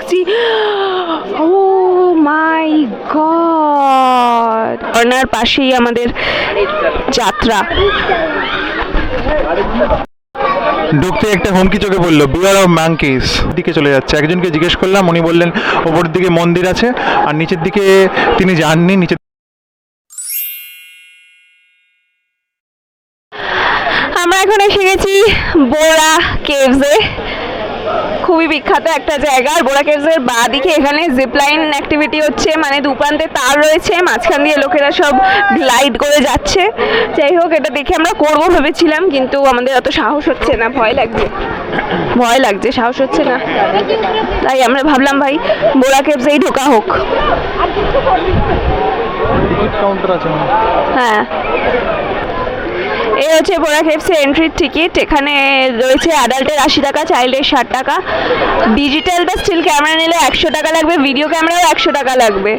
ঢুকছি। ও মাই গড, ঝর্ণার পাশেই আমাদের যাত্রা। ঢুকতে একটা হুমকি চোখে পড়লো, বিওয়ার অফ ম্যাঙ্কিস দিকে চলে যাচ্ছে। একজনকে জিজ্ঞেস করলাম, উনি বললেন ওপরের দিকে মন্দির আছে, আর নিচের দিকে তিনি যাননি। নিচে আমরা এখন এসে গেছি বোরা কেভসে, খুবই বিখ্যাত একটা জায়গা। আর বোরা কেভসের বাঁ দিকে এখানে জিপলাইন অ্যাক্টিভিটি হচ্ছে, মানে দুপ্রান্তে তার রয়েছে, মাঝখান দিয়ে লোকেরা সব গ্লাইড করে যাচ্ছে। যাই হোক, এটা দেখে আমরা করবো ভেবেছিলাম, কিন্তু আমাদের অত সাহস হচ্ছে না, ভয় লাগছে, সাহস হচ্ছে না। তাই আমরা ভাবলাম ভাই বোরা কেভসেই ঢোকা হোক। হ্যাঁ, এই হচ্ছে বোরা কেভসের এন্ট্রির টিকিট। এখানে রয়েছে অ্যাডাল্টের 80 টাকা, চাইল্ডের 60 টাকা। ডিজিটাল বা স্টিল ক্যামেরা নিলে 100 টাকা লাগবে, ভিডিও ক্যামেরাও 100 টাকা লাগবে।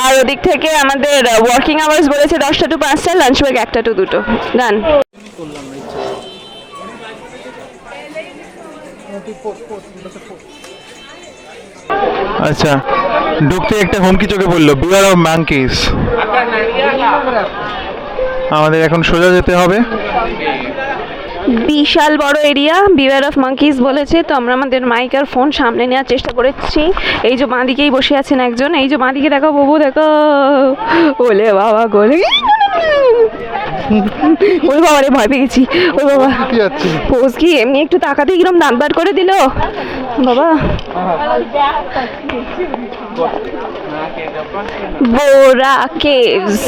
আর ওদিক থেকে আমাদের ওয়ার্কিং আওয়ার্স বলেছে 10টা টু 5টা, লাঞ্চ ব্রেক 1টা টু 2টো। ডান। আচ্ছা, ঢুকতে একটা হুমকি চোখে পড়লো, বিওয়ার অফ ম্যাঙ্কিস। আমাদের এখন সোজা যেতে হবে। বিশাল বড় এরিয়া, বিওয়ার অফ মাঙ্কিস বলেছে, তো আমরা আমাদের মাইক আর ফোন সামনে নেওয়ার চেষ্টা করেছি। এই যে বাঁদিকেই বসে আছেন একজন, এই যে বাঁদিকে দেখো, বাবু দেখো, ওলে বাবা গোলে, ওই বাবা রে, ভয় পেয়ে গেছি। ওই বাবা পোজ কি এমনি একটু তাকাতে কিরম দাঁত বার করে দিল বাবা। বোরা কেভস,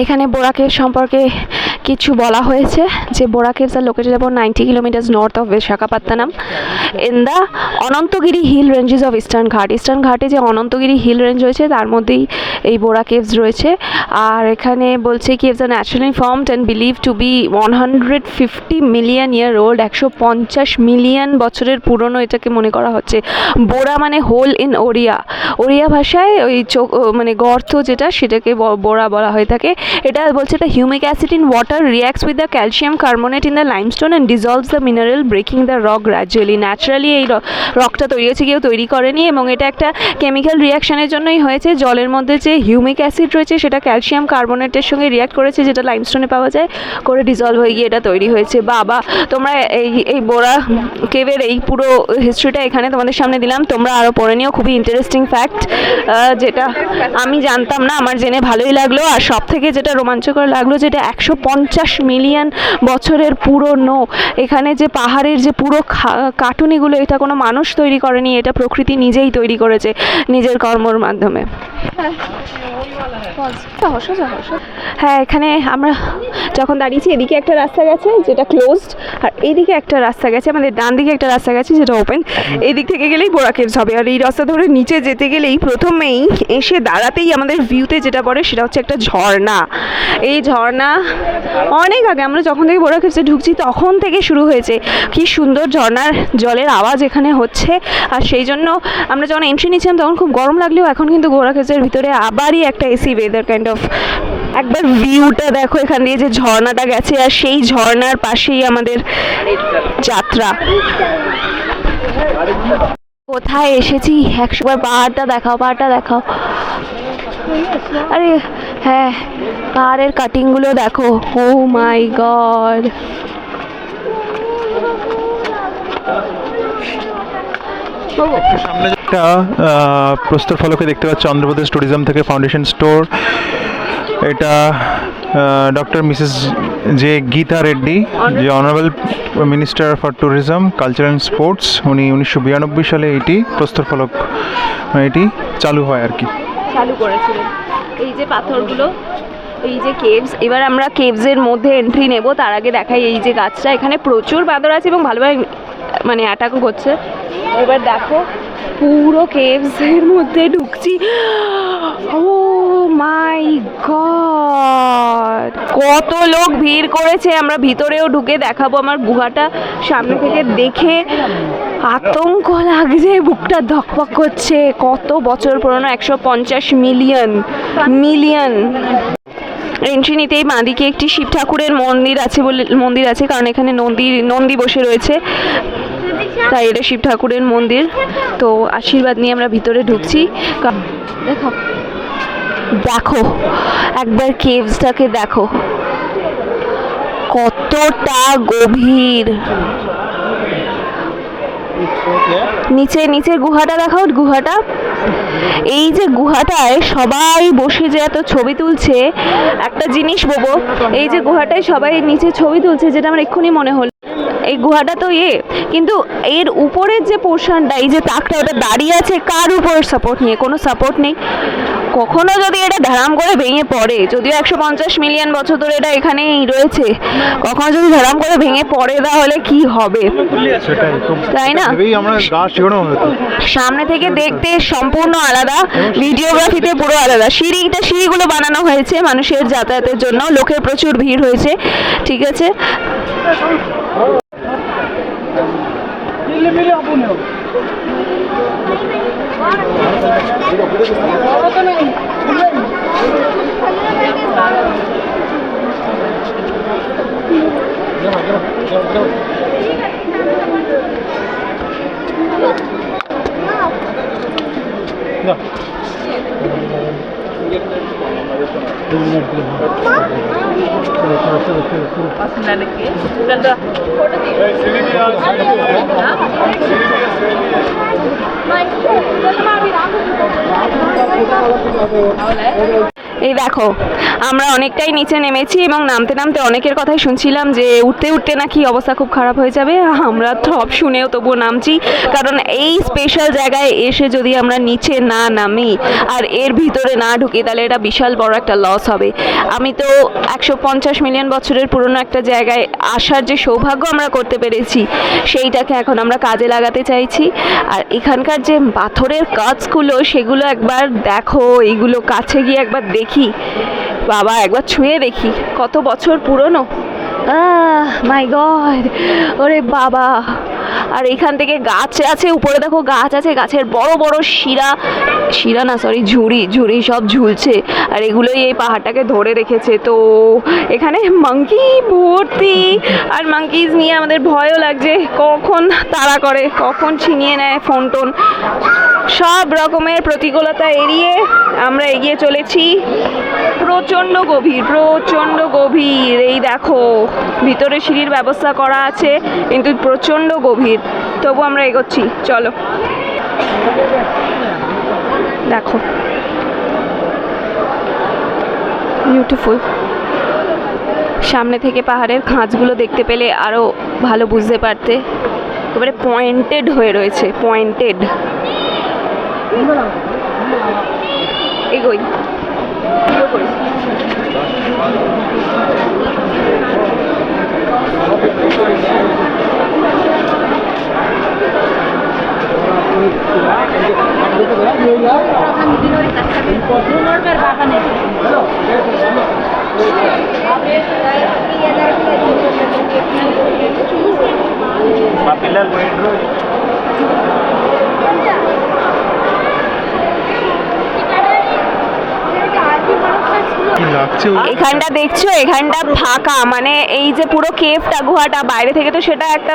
এখানে বোরা কেভস সম্পর্কে কিছু বলা হয়েছে, যে Borra caves are located about 90 kilometres north of Visakhapatnam in the Ananthagiri hill ranges of Eastern Ghat. Eastern ঘাটে যে অনন্তগিরি হিল রেঞ্জ রয়েছে তার মধ্যেই এই বোরা কেভস রয়েছে। আর এখানে বলছে caves are naturally formed and believe to be 150 million year old. 150 million বছরের পুরনো এটাকে মনে করা হচ্ছে। বোরা মানে হোল ইন ওড়িয়া, ওড়িয়া ভাষায় ওই চোখ মানে গর্ত যেটা, সেটাকে বোরা বলা হয়ে থাকে। এটা বলছে the humic acid in water reacts with the calcium carbonate in the limestone and dissolves the mineral, breaking the rock gradually. Naturally এই রকটা তৈরি হয়েছে, কেউ তৈরি করেনি, এবং এটা একটা কেমিক্যাল রিয়াকশানের জন্যই হয়েছে। জলের মধ্যে যে হিউমিক অ্যাসিড রয়েছে সেটা ক্যালসিয়াম কার্বনেটের সঙ্গে রিয়াক্ট করেছে, যেটা লাইমস্টোনে পাওয়া যায়, করে ডিজলভ হয়ে গিয়ে এটা তৈরি হয়েছে। বাবা, তোমরা এই বোরা কেভের এই পুরো হিস্ট্রিটা এখানে তোমাদের সামনে দিলাম, তোমরা আরও পড়ে নিও। খুবই ইন্টারেস্টিং ফ্যাক্ট, যেটা আমি জানতাম না, আমার জেনে ভালোই লাগলো। আর সব থেকে যেটা রোমাঞ্চকর লাগলো, যেটা 150 মিলিয়ন বছরের পুরনো। এখানে যে পাহাড়ের যে পুরো কাটুনিগুলো, এটা কোনো মানুষ তৈরি করেনি, এটা প্রকৃতি নিজেই তৈরি করেছে নিজের কর্মর মাধ্যমে। হ্যাঁ, এখানে আমরা যখন দাঁড়িয়েছি, এদিকে একটা রাস্তা গেছে যেটা ক্লোজড, আর এইদিকে একটা রাস্তা গেছে, আমাদের ডান দিকে একটা রাস্তা গেছে যেটা ওপেন। এই দিক থেকে গেলেই বোরা কেভস হবে। আর এই রাস্তা ধরে নিচে যেতে গেলেই প্রথমেই এসে দাঁড়াতেই আমাদের ভিউতে যেটা পড়ে সেটা হচ্ছে একটা ঝর্ণা। এই ঝর্ণা অনেক আগে, আমরা যখন থেকে বোরা কেভসে ঢুকছি তখন থেকে শুরু হয়েছে। কি সুন্দর ঝর্ণার জলের আওয়াজ এখানে হচ্ছে। আর সেই জন্য আমরা যখন এন্ট্রি নিচ্ছিলাম তখন খুব গরম লাগলেও এখন কিন্তু বোরা কেভসের ভিতরে আবারই একটা এসি ওয়েদার কাইন্ড অফ। একবার ভিউটা দেখো, এখান দিয়ে যে ঝর্ণাটা গেছে, আর সেই ঝর্ণার পাশেই আমাদের যাত্রা। কোথায় এসেছি, 100 বার পাহাড়টা দেখাও, পাহাড়টা দেখাও। আরে হ্যাঁ, পাহাড়ের কাটিংগুলো দেখো, ও মাই গড। সামনে একটা প্রস্তর ফলকে দেখতে পাচ্ছি, অন্ধ্রপ্রদেশ ট্যুরিজম থেকে, ফাউন্ডেশন স্টোর। এটা doctor Mrs J Geeta Reddy, যে honourable minister for tourism, culture and sports. উনি 1992 সালে এটি প্রস্তর ফলক এটি চালু হয় আর কি, চালু করেছিলেন। এই যে পাথরগুলো, এই যে কেভস, এবার আমরা কেভসের মধ্যে এন্ট্রি নেব। তার আগে দেখাই এই যে গাছটা, এখানে প্রচুর বাঁদর আছে এবং ভালোভাবে মানে অ্যাটাকও করছে। এবার দেখো পুরো কেভসের মধ্যে ঢুকছি। ও মাই গড, কত লোক ভিড় করেছে। আমরা ভিতরেও ঢুকে দেখাবো আমার গুহাটা, সামনে থেকে দেখে আতঙ্ক লাগছে, বুকটা ধকপক করছে। কত বছর পুরনো, 150 মিলিয়ন। এন্ট্রি নিতেই বাঁদিকে একটি শিব ঠাকুরের মন্দির আছে কারণ এখানে নন্দী বসে রয়েছে। তাই এটা শিব ঠাকুরের মন্দির। তো আশীর্বাদ নিয়ে আমরা ভিতরে ঢুকছি। দেখো দেখো একবার কেভসটাকে দেখো কতটা গভীর। নিচে নিচের গুহাটা দেখাও, গুহাটা। এই যে গুহাটায় সবাই বসে যে এত ছবি তুলছে, একটা জিনিস বলবো, এই যে গুহাটায় সবাই নিচে ছবি তুলছে, যেটা আমার এক্ষুনি মনে হলো, এই গুহাটা তো কিন্তু এর উপরের যে পোর্শনটা, এই যে তাকটা, ওটা দাঁড়িয়ে আছে কার উপর সাপোর্ট নিয়ে? কোনো সাপোর্ট নেই। কখনো যদি এটা ধারাম করে ভেঙে পড়ে, যদিও 150 মিলিয়ন বছর ধরে এটা এখানেই রয়েছে, কখনো যদি ধারাম করে ভেঙে পড়ে তাহলে কি হবে, তাই না? সামনে থেকে দেখতে সম্পূর্ণ আলাদা, ভিডিওগ্রাফিতে পুরো আলাদা। সিঁড়িগুলো বানানো হয়েছে মানুষের যাতায়াতের জন্য, লোকের প্রচুর ভিড় হয়েছে, ঠিক আছে। এই দেখো আমরা অনেকটাই নিচে নেমেছি এবং নামতে নামতে অনেকের কথাই শুনছিলাম যে উঠতে উঠতে নাকি অবস্থা খুব খারাপ হয়ে যাবে। আমরা সব শুনেও তবুও নামছি, কারণ এই স্পেশাল জায়গায় এসে যদি আমরা নিচে না নামি আর এর ভিতরে না ঢুকি তাহলে এটা বিশাল বড় একটা লস হবে। আমি তো 150 মিলিয়ন বছরের পুরনো একটা জায়গায় আসার যে সৌভাগ্য আমরা করতে পেরেছি, সেইটাকে এখন আমরা কাজে লাগাতে চাইছি। আর এখানকার যে পাথরের কাজগুলো, সেগুলো একবার দেখো, এইগুলো কাছে গিয়ে একবার দেখি, বাবা একবার ছুঁয়ে দেখি কত বছর পুরনো। মাই গড, ওরে বাবা। আর এখান থেকে গাছ আছে, উপরে দেখো গাছ আছে, গাছের বড় বড় ঝুড়ি সব ঝুলছে, আর এগুলোই এই পাহাড়টাকে ধরে রেখেছে। তো এখানে মাঙ্কি ভর্তি, আর মাঙ্কিজ নিয়ে আমাদের ভয়ও লাগছে, কখন তাড়া করে, কখন ছিনিয়ে নেয় ফোন টোন। সব রকমের প্রতিকূলতা এড়িয়ে আমরা এগিয়ে চলেছি। প্রচণ্ড গভীর। এই দেখো ভিতরে সিঁড়ির ব্যবস্থা করা আছে, কিন্তু প্রচণ্ড গভীর, তবু আমরা এগোচ্ছি। চলো দেখো, বিউটিফুল। সামনে থেকে পাহাড়ের খাঁজগুলো দেখতে পেলে আরও ভালো বুঝতে পারতে। একেবারে পয়েন্টেড হয়ে রয়েছে, পয়েন্টেড। এগোই, এখানটা দেখছো, এখানটা ফাঁকা, মানে এই যে পুরো কেভটা, গুহাটা বাইরে থেকে তো সেটা একটা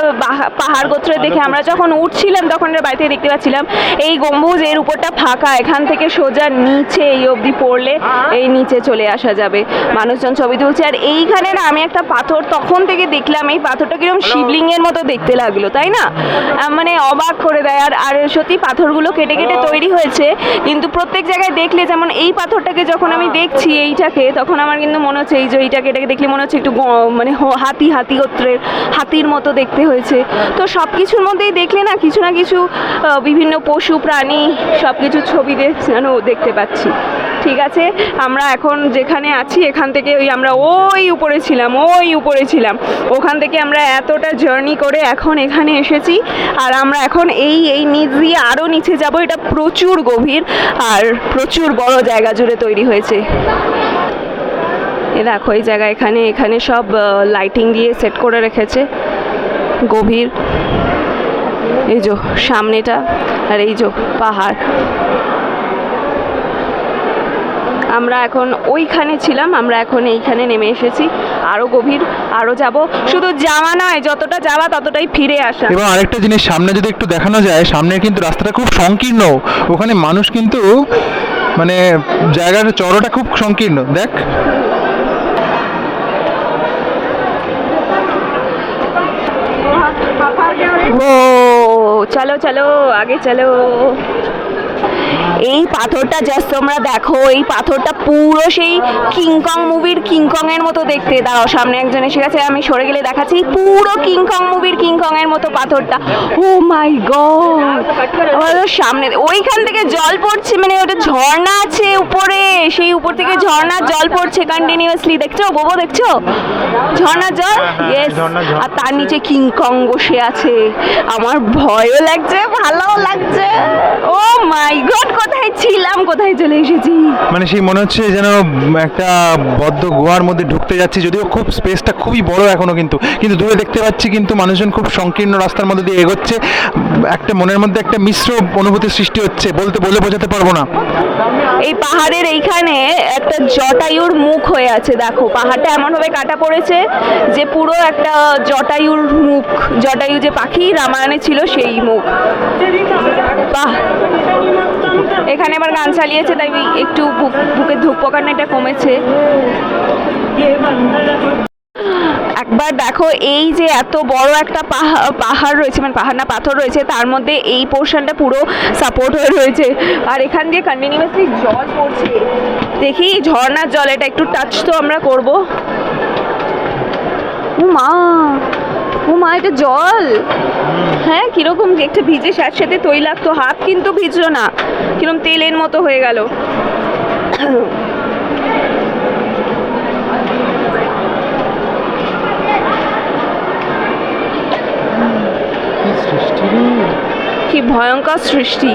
পাহাড় গোত্রে দেখে আমরা যখন উঠছিলাম তখন বাইরে থেকে দেখতে পাচ্ছিলাম এই গম্বুজ, এর উপরটা ফাঁকা। এখান থেকে সোজা নিচে এই অবধি পড়লে এই নিচে চলে আসা যাবে। মানুষজন ছবি তুলছে। আর এইখানে না আমি একটা পাথর তখন থেকে দেখলাম, এই পাথরটা কিরকম শিবলিঙ্গের মতো দেখতে লাগলো, তাই না? মানে অবাক করে দেয়। আর সত্যি পাথরগুলো কেটে কেটে তৈরি হয়েছে, কিন্তু প্রত্যেক জায়গায় দেখলে, যেমন এই পাথরটাকে যখন আমি দেখছি এইটাকে, তখন আমার কিন্তু মনে হচ্ছে এই যে এটাকে দেখলে মনে হচ্ছে একটু মানে হাতি গোত্রের হাতির মতো দেখতে হয়েছে। তো সব কিছুর মধ্যেই দেখলে না কিছু না কিছু বিভিন্ন পশু প্রাণী সব কিছু ছবি দেখতে পাচ্ছি। ঠিক আছে, আমরা এখন যেখানে আছি এখান থেকে আমরা ওই উপরে ছিলাম, ওখান থেকে আমরা এতটা জার্নি করে এখন এখানে এসেছি। আর আমরা এখন এই নিচ দিয়ে আরও নিচে যাব। এটা প্রচুর গভীর আর প্রচুর বড় জায়গা জুড়ে তৈরি হয়েছে। এ দেখো এই জায়গা, এখানে সব লাইটিং দিয়ে সেট করে রেখেছে। গভীর, এই যে সামনেটা, আর এই যে পাহাড়। আমরা এখন ওইখানে ছিলাম, আমরা এখন এইখানে নেমে এসেছি। আরও গভীর, আরও যাব। শুধু যাওয়া নয়, যতটা যাওয়া ততটাই ফিরে আসা। এবং আরেকটা জিনিস সামনে যদি একটু দেখানো যায়, সামনে কিন্তু রাস্তাটা খুব সংকীর্ণ, ওখানে মানুষ কিন্তু মানে জায়গার চড়টা খুব সংকীর্ণ, দেখ। ও চলো চলো আগে চলো। এই পাথরটা জাস্ট তোমরা দেখো, এই পাথরটা পুরো সেই কিংকং মুভির কিংকং এর মতো দেখতে। দাঁড়াও, সামনে একজন এসে গেছে, আমি সরে গেলে দেখাচ্ছি। পুরো কিংকং মুভির কিংকং এর মতো পাথরটা। ও মাই গড, আমাদের সামনে ওইখান থেকে জল পড়ছে, মানে ওটা ঝর্ণা আছে উপরে, সেই উপর থেকে ঝর্ণার জল পড়ছে কন্টিনিউয়াসলি। দেখছো গোবো, দেখছো ঝর্ণার জল? ইয়েস। আর তার নিচে কিংকং বসে আছে। আমার ভয়ও লাগছে, ভালোও লাগছে। ও মাই গড, কোথায় ছিলাম, কোথায় চলে এসেছি। মানে সেই মনে হচ্ছে যেন একটা বদ্ধ গুহার মধ্যে ঢুকতে যাচ্ছি, যদিও খুব স্পেসটা খুবই বড় এখনো, কিন্তু দূরে দেখতে পাচ্ছি কিন্তু মানুষজন খুব সংকীর্ণ রাস্তার মধ্যে দিয়ে এগোচ্ছে। একটা মনের মধ্যে একটা মিশ্র অনুভূতির সৃষ্টি হচ্ছে, বলে বোঝাতে পারবো না। এই পাহাড়ের এইখানে একটা জটায়ুর মুখ হয়ে আছে, দেখো পাহাড়টা এমনভাবে কাটা পড়েছে যে পুরো একটা জটায়ুর মুখ, জটায়ু যে পাখি রামায়ণে ছিল সেই মুখ। বাহ, এখানে আবার গান চালিয়েছে, তাই একটু বুকের ধুকপকানিটা কমেছে। একবার দেখো, এই যে এত বড় একটা পাহাড় রয়েছে, মানে পাহাড় না পাথর রয়েছে, তার মধ্যে এই পোর্শনটা পুরো সাপোর্ট হয়ে রয়েছে, আর এখান দিয়ে কন্টিনিউয়াসলি জল পড়ছে। দেখি ঝর্ণার জল, এটা একটু টাচ তো আমরা করব। ও মা, ও মা, এটা জল। হ্যাঁ, কিরকম একটা ভিজে সাথে তৈলাক্ত, হাত কিন্তু ভিজলো না, কিরকম তেলের মতো হয়ে গেল। কি ভয়ঙ্কর সৃষ্টি।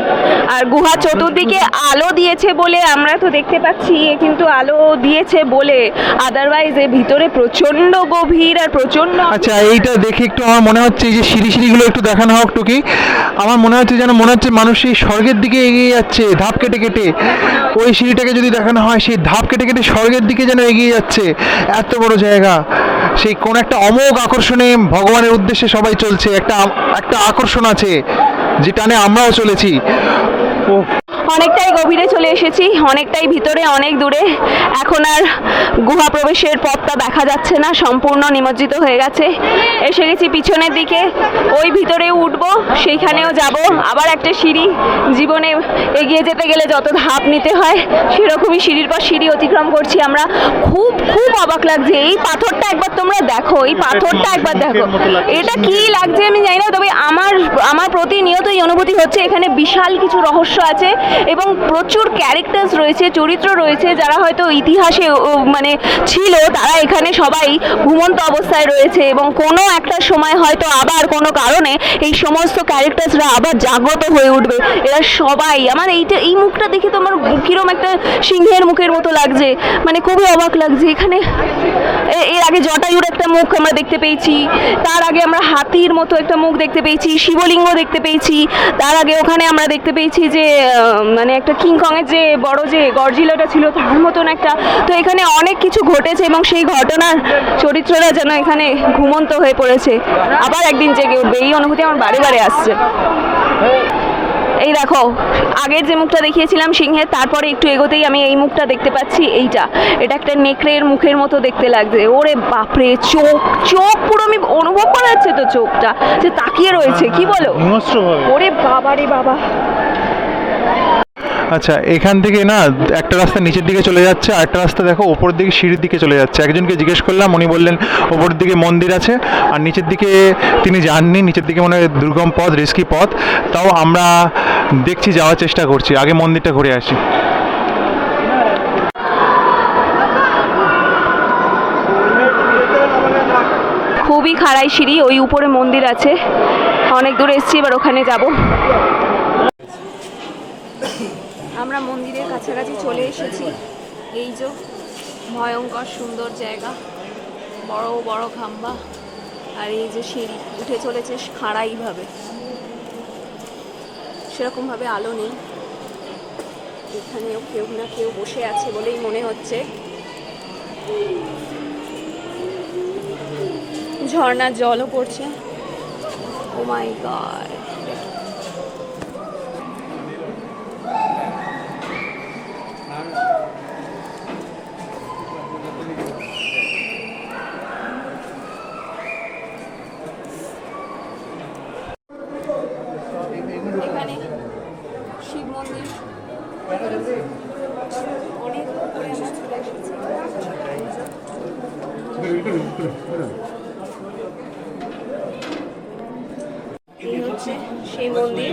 আর গুহা চতুর্দিকে আলো দিয়েছে বলে আমরা তো দেখতে পাচ্ছি, কিন্তু আলো দিয়েছে বলে, আদারওয়াইজ এর ভিতরে প্রচন্ড গভীর আর প্রচন্ড। আচ্ছা, এইটা দেখে একটু আমার মনে হচ্ছে, এই যে সিঁড়িগুলো একটু দেখানো হোক টুকি। আমার মনে হচ্ছে যেন মানুষ সেই স্বর্গের দিকে এগিয়ে যাচ্ছে, ধাপ কেটে কেটে। ওই সিঁড়িটাকে যদি দেখানো হয়, সেই ধাপ কেটে কেটে স্বর্গের দিকে যেন এগিয়ে যাচ্ছে। এত বড় জায়গা, সেই কোন একটা অমোঘ আকর্ষণে ভগবানের উদ্দেশ্যে সবাই চলছে। একটা আকর্ষণ আছে যে টানে আমরাও চলেছি। ও অনেকটাই গভীরে চলে এসেছি, অনেকটাই ভিতরে, অনেক দূরে। এখন আর গুহা প্রবেশের পথটা দেখা যাচ্ছে না, সম্পূর্ণ নিমজ্জিত হয়ে গেছে। এসে গেছি পিছনের দিকে, ওই ভিতরেও উঠবো, সেইখানেও যাব। আবার একটা সিঁড়ি, জীবনে এগিয়ে যেতে গেলে যত ধাপ নিতে হয়, সেরকমই সিঁড়ির পর সিঁড়ি অতিক্রম করছি আমরা। খুব খুব অবাক লাগছে। এই পাথরটা একবার তোমরা দেখো, এই পাথরটা একবার দেখো, এটা কি লাগছে আমি জানি না, তবে আমার প্রতিনিয়ত এই অনুভূতি হচ্ছে এখানে বিশাল কিছু রহস্য আছে এবং প্রচুর ক্যারেক্টার্স রয়েছে, চরিত্র রয়েছে, যারা হয়তো ইতিহাসে মানে ছিল, তারা এখানে সবাই ঘুমন্ত অবস্থায় রয়েছে এবং কোনো একটা সময় হয়তো আবার কোনো কারণে এই সমস্ত ক্যারেক্টার্সরা আবার জাগ্রত হয়ে উঠবে। এরা সবাই, আমার এই মুখটা দেখে তো আমার কিরম একটা সিংহের মুখের মতো লাগছে, মানে খুবই অবাক লাগছে। এখানে এর আগে জটায়ুর একটা মুখ আমরা দেখতে পেয়েছি, তার আগে আমরা হাতির মতো একটা মুখ দেখতে পেয়েছি, শিবলিঙ্গ দেখতে পেয়েছি, তার আগে ওখানে আমরা দেখতে পেয়েছি যে মানে একটা কিংকংয়ের যে বড় যে গডজিলাটা ছিল তার মতন একটা। তো এখানে অনেক কিছু ঘটেছে এবং সেই ঘটনার চরিত্ররা যেন এখানে ঘুমন্ত হয়ে পড়েছে, আবার একদিন জেগে উঠবে, এই অনুভূতি আমার বারে বারে আসছে। এই দেখো, আগের যে মুখটা দেখিয়েছিলাম সিংহের, তারপরে একটু এগোতেই আমি এই মুখটা দেখতে পাচ্ছি। এটা একটা নেকড়ের মুখের মতো দেখতে লাগছে। ওরে বাপরে, চোখ পুরো আমি অনুভব করা যাচ্ছে তো, চোখটা যে তাকিয়ে রয়েছে, কি বলো? ওরে বাবা রে বাবা। আচ্ছা, এখান থেকে না একটা রাস্তা নিচের দিকে চলে যাচ্ছে, আর একটা রাস্তা দেখো ওপরের দিকে সিঁড়ির দিকে চলে যাচ্ছে। একজনকে জিজ্ঞেস করলাম, উনি বললেন ওপরের দিকে মন্দির আছে, আর নিচের দিকে তিনি যাননি, নিচের দিকে মনে হয় দুর্গম পথ, রিস্কি পথ। তাও আমরা দেখছি, যাওয়ার চেষ্টা করছি, আগে মন্দিরটা ঘুরে আসি। খুবই খাড়াই সিঁড়ি, ওই উপরে মন্দির আছে, অনেক দূরে এসেছি, এবার ওখানে যাব। আমরা মন্দিরের কাছাকাছি চলে এসেছি। এই যে ভয়ঙ্কর সুন্দর জায়গা, বড় বড় খাম্বা, আর এই যে সিঁড়ি উঠে চলেছে খাড়াইভাবে, সেরকমভাবে আলো নেই। এখানেও কেউ না কেউ বসে আছে বলেই মনে হচ্ছে। ঝর্ণার জলও পড়ছে। ও মাই গড, এখানে শিব মন্দির অনেক উপরে আমরা চলে এসেছি। এই হচ্ছে সেই মন্দির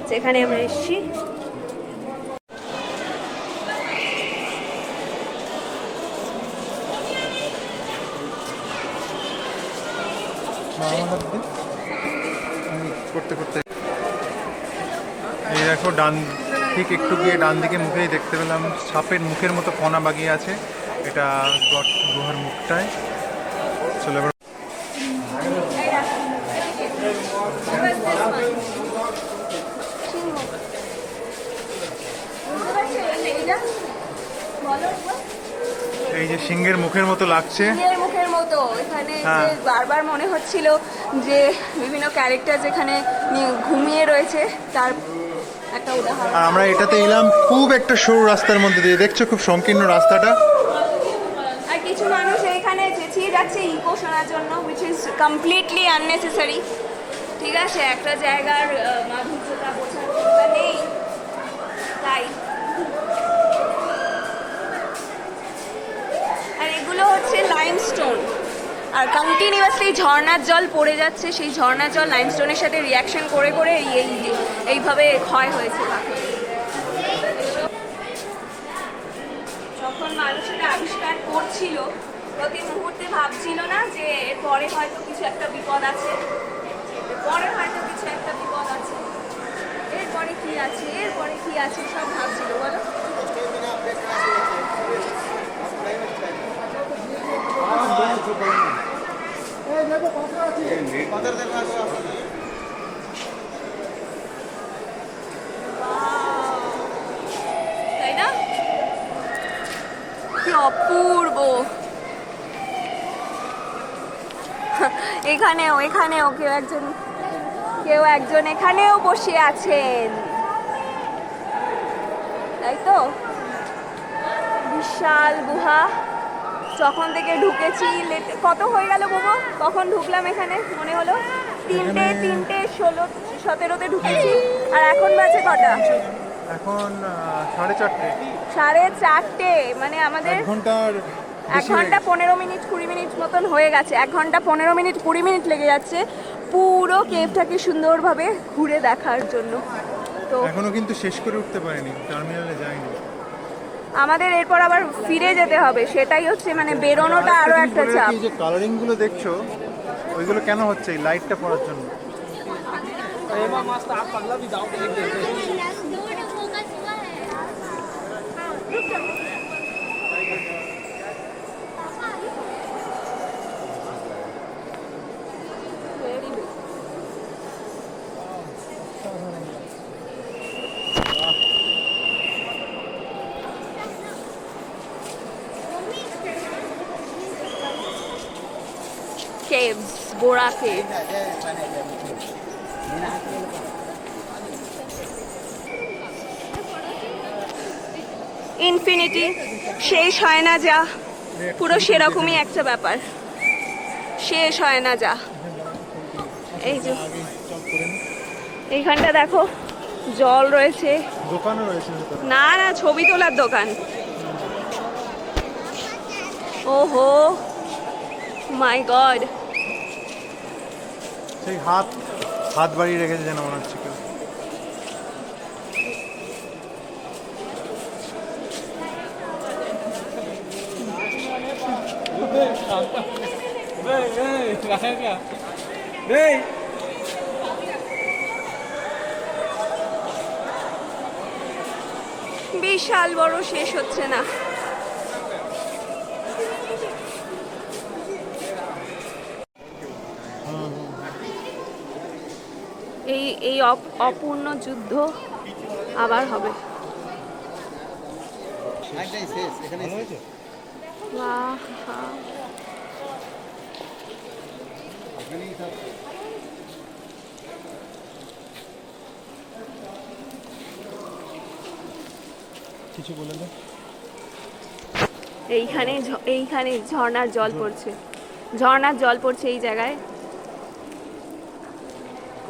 যেখানে আমরা এসেছি। করতে করতে এই দেখো, ডান ঠিক একটু গিয়ে ডান দিকে মুখেই দেখতে পেলাম সাপের মুখের মতো কণা বাগিয়ে আছে। এটা গুহার মুখটায়। চলো এবার এই যে সিংহের মুখের মতো লাগছে, মুখের মতো। এখানে যে বারবার মনে হচ্ছিল যে বিভিন্ন ক্যারেক্টার যেখানে ঘুমিয়ে রয়েছে তার একটা উদাহরণ। আর আমরা এটাতে এলাম খুব একটা সরু রাস্তার মধ্যে দিয়ে, দেখছো খুব সংকীর্ণ রাস্তাটা। আর কিছু মানুষ এখানে চেঁচিয়ে যাচ্ছে ইকো শোনার জন্য, which is completely unnecessary। ঠিক আছে, একটা জায়গার মাধুর্যতা বোঝার দরকার নেই, তাই। আর এগুলো হচ্ছে লাইমস্টোন, আর কন্টিনিউয়াসলি ঝর্ণার জল পড়ে যাচ্ছে। সেই ঝর্ণার জল লাইমস্টোনের সাথে রিয়াকশন করে করে এইভাবে ক্ষয় হয়েছে। যখন মানুষ এটা আবিষ্কার করছিল প্রতি মুহূর্তে ভাবছিল না যে এরপরে হয়তো কিছু একটা বিপদ আছে, এরপরে হয়তো কিছু একটা বিপদ আছে, এরপরে কি আছে, এরপরে কি আছে, সব ভাবছিল। বলো, তাই না? কি অপূর্ব। এখানেও কেউ একজন এখানেও বসে আছেন, তাই তো। বিশাল গুহা। যখন থেকে ঢুকেছি কত হয়ে গেল বোমা, কখন ঢুকলাম এখানে মনে হলো 3টে 17তে ঢুকেছি। আর এখন বাজে কটা? এখন 4:30। 4:30, মানে আমাদের 1 ঘন্টার 1 ঘন্টা 15 মিনিট 20 মিনিট মতন হয়ে গেছে। 1 ঘন্টা 15 মিনিট 20 মিনিট লেগে যাচ্ছে পুরো কেভটাকে সুন্দরভাবে ঘুরে দেখার জন্য। তো এখনো কিন্তু শেষ করে উঠতে পারিনি, টার্মিনালে যাইনি। আমাদের এরপর আবার ফিরে যেতে হবে, সেটাই হচ্ছে মানে বেরোনোটা আরো একটা চাপ। এই যে কালারিং গুলো দেখছো, ওইগুলো কেন হচ্ছে? এই লাইটটা পড়ার জন্য। Caves, Bora Cave. ইনফিনিটি, শেষ হয় না যা, পুরো সেরকমই একটা ব্যাপার, শেষ হয় না যা। এই যে এইখানটা দেখো জল রয়েছে, দোকানও রয়েছে। না না, ছবি তোলার দোকান। ওহো মাই গড, সেই হাত বাড়িয়ে রেখেছে যেন মনে হচ্ছে কেউ। বিশাল বড়, শেষ হচ্ছে না। এই অপূর্ণ যুদ্ধ আবার হবে। একটাই শেষ এখানে হয়েছে। আহা। এখানেই সব কিছু বলে দে। এইখানে ঝর্ণার জল পড়ছে, ঝর্ণার জল পড়ছে এই জায়গায়।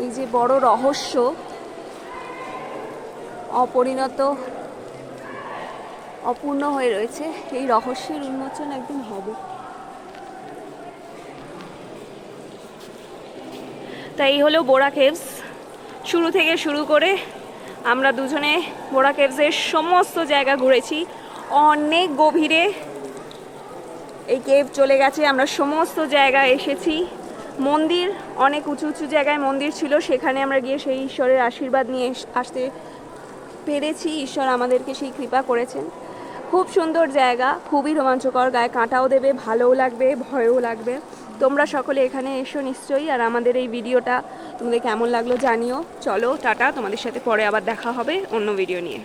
এই যে বড় রহস্য, অপরিণত অপূর্ণ হয়ে রয়েছে, এই রহস্যের উন্মোচন একদিন হবে। তাই এই হলো বোরা কেভস। শুরু থেকে শুরু করে আমরা দুজনে বোরা কেভসের সমস্ত জায়গা ঘুরেছি। অনেক গভীরে এই কেভ চলে গেছে, আমরা সমস্ত জায়গায় এসেছি। মন্দির, অনেক উঁচু উঁচু জায়গায় মন্দির ছিল, সেখানে আমরা গিয়ে সেই ঈশ্বরের আশীর্বাদ নিয়ে আসতে পেরেছি। ঈশ্বর আমাদেরকে সেই কৃপা করেছেন। খুব সুন্দর জায়গা, খুবই রোমাঞ্চকর, গায়ে কাঁটাও দেবে, ভালোও লাগবে, ভয়ও লাগবে। তোমরা সকলে এখানে এসো নিশ্চয়ই। আর আমাদের এই ভিডিওটা তোমাদের কেমন লাগলো জানিও। চলো টাটা, তোমাদের সাথে পরে আবার দেখা হবে অন্য ভিডিও নিয়ে।